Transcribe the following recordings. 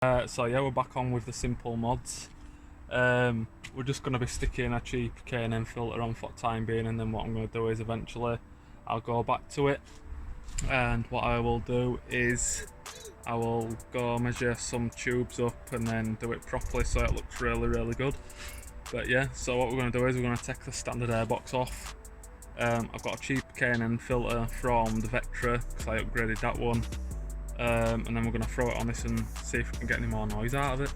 So yeah, we're back on with the simple mods. We're just going to be sticking a cheap K&N filter on for the time being, and then what I'm going to do is eventually I'll go back to it, and what I will do is I will go measure some tubes up and then do it properly so it looks really good. But yeah, so what we're going to do is we're going to take the standard airbox off. I've got a cheap K&N filter from the VECTRA because I upgraded that one. And then we're going to throw it on this and see if we can get any more noise out of it.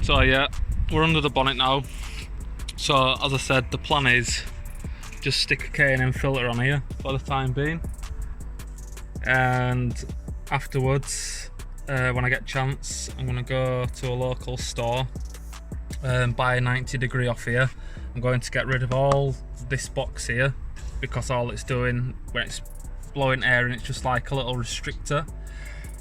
So yeah, we're under the bonnet now. So as I said, the plan is just stick a K&N filter on here for the time being, and afterwards when I get a chance I'm going to go to a local store and buy a 90 degree off here. I'm going to get rid of all this box here because all it's doing when it's blowing air and it's just like a little restrictor.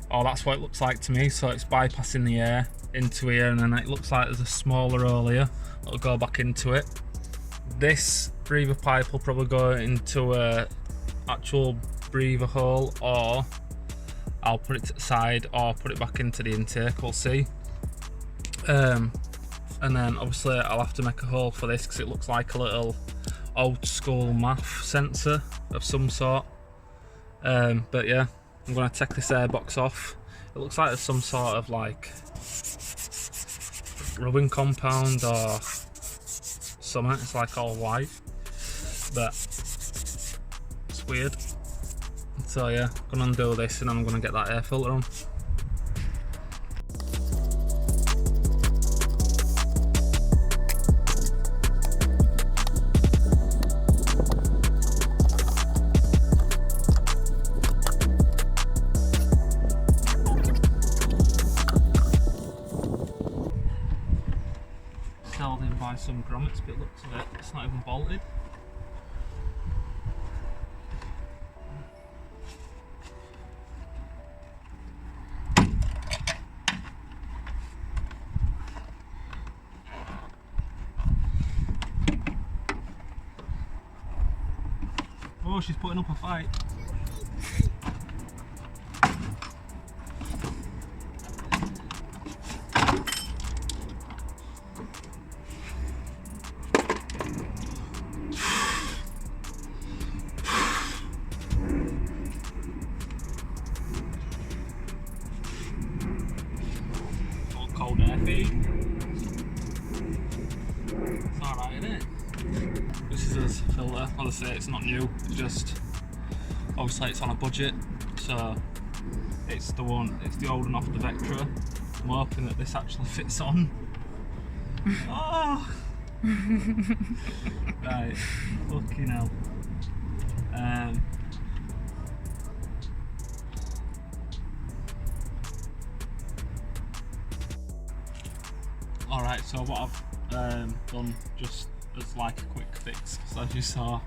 Oh, that's what it looks like to me. So it's bypassing the air into here, and then it looks like there's a smaller hole here that'll go back into it. This breather pipe will probably go into a actual breather hole, or I'll put it to the side or put it back into the intake, we'll see. And then obviously I'll have to make a hole for this because it looks like a little old school math sensor of some sort. But yeah, I'm going to take this airbox off. It looks like there's some sort of like rubbing compound or something. It's like all white, but it's weird. So yeah, I'm going to undo this and then I'm going to get that air filter on. Held in by some grommets, but looks of it, it's not even bolted. Oh, she's putting up a fight. Cold air feed. It's alright, isn't it? This is a filter. Obviously it's not new, it's just obviously it's on a budget, so it's the one, it's the old one off the VECTRA. I'm hoping that this actually fits on. Oh! Right, fucking hell. Alright, so what I've done just as like a quick fix, so as you saw,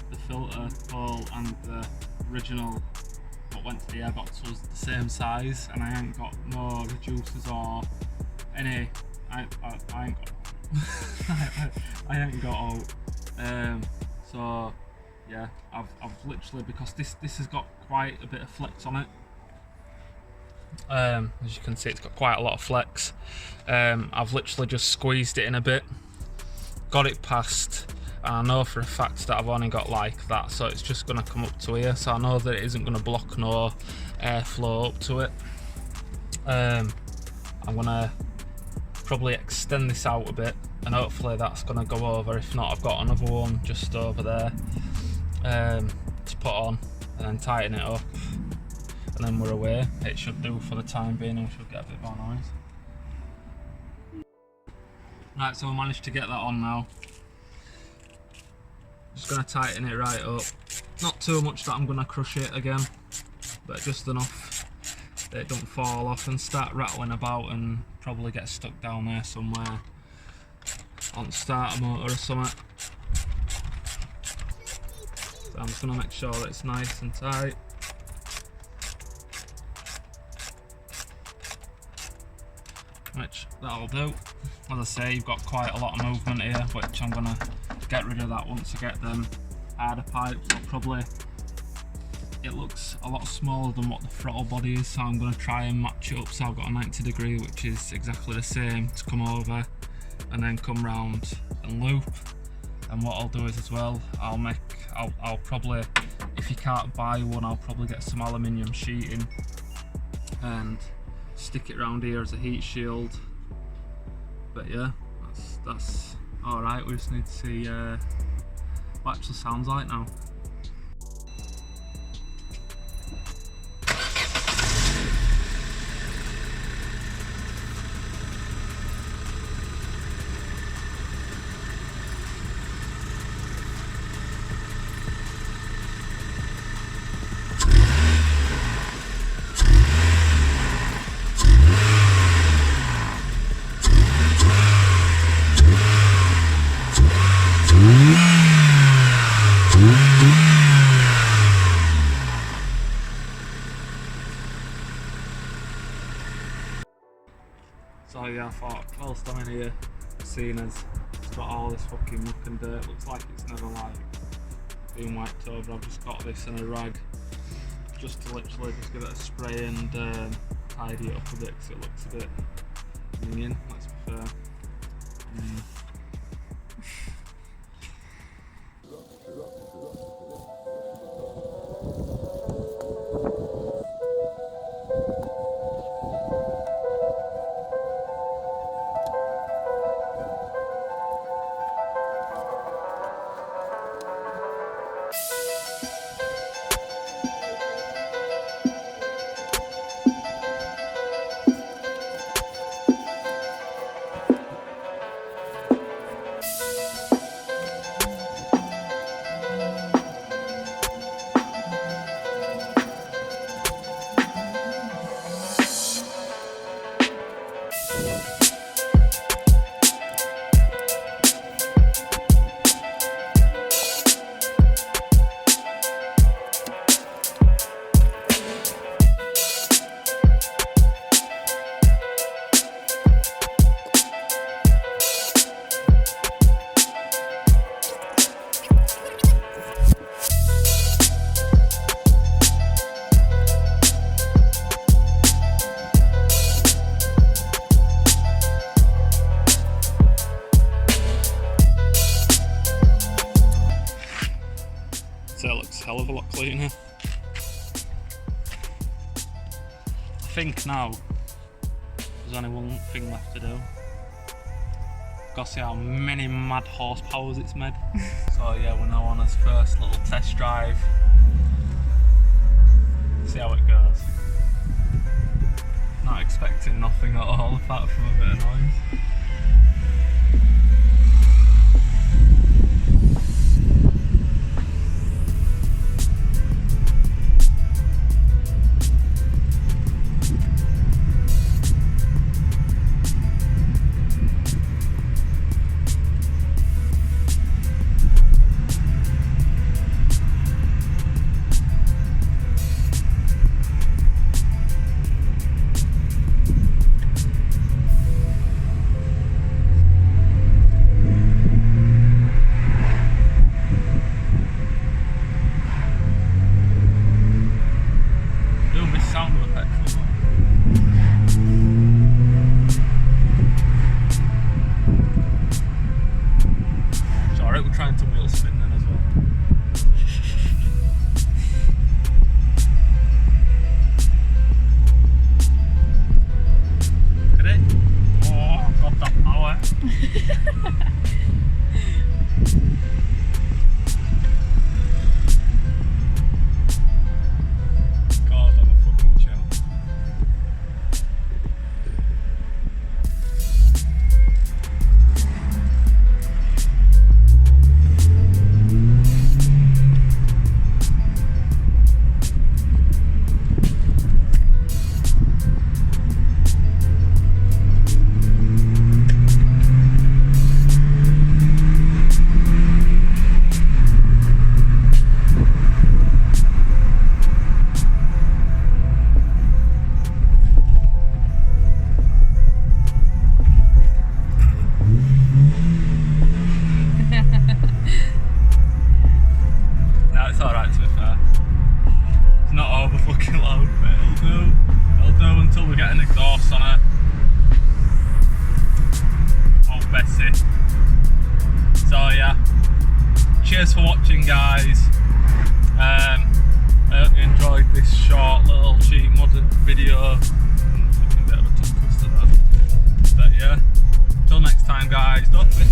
the filter hole and the original what went to the airbox was the same size, and I ain't got no reducers or any, I ain't got I ain't got out. So yeah, I've literally, because this has got quite a bit of flex on it. As you can see, it's got quite a lot of flex. I've literally just squeezed it in a bit, got it past, and I know for a fact that I've only got like that, so it's just going to come up to here, so I know that it isn't going to block no airflow up to it. I'm going to probably extend this out a bit, and hopefully that's going to go over. If not, I've got another one just over there to put on, and then tighten it up, and then we're away. It should do for the time being, and we should get a bit more noise. Right, so we managed to get that on now. Just going to tighten it right up. Not too much that I'm going to crush it again, but just enough that it don't fall off and start rattling about and probably get stuck down there somewhere on the starter motor or something. So I'm just going to make sure that it's nice and tight. Which that'll do. As I say, you've got quite a lot of movement here, which I'm going to get rid of that once I get them harder pipes. I'll probably it looks a lot smaller than what the throttle body is, so I'm going to try and match it up. So I've got a 90 degree, which is exactly the same, to come over and then come round and loop. And what I'll do is as well, I'll probably, if you can't buy one, I'll probably get some aluminium sheeting and stick it around here as a heat shield. But yeah, that's all right. We just need to see what it actually sounds like now. So yeah, I thought, whilst I'm in here, seeing as it's got all this fucking muck and dirt, looks like it's never like been wiped over, I've just got this in a rag just to literally just give it a spray and tidy it up a bit, because it looks a bit minging, let's be fair. So it looks a hell of a lot cleaner. I think now there's only one thing left to do. Gotta see how many mad horsepowers it's made. So yeah, we're now on this first little test drive. See how it goes. Not expecting nothing at all apart from a bit of noise. cheers for watching, guys. I hope you enjoyed this short little cheap modded video. Fucking bit of a tongue twister that. But yeah, until next time, guys, don't forget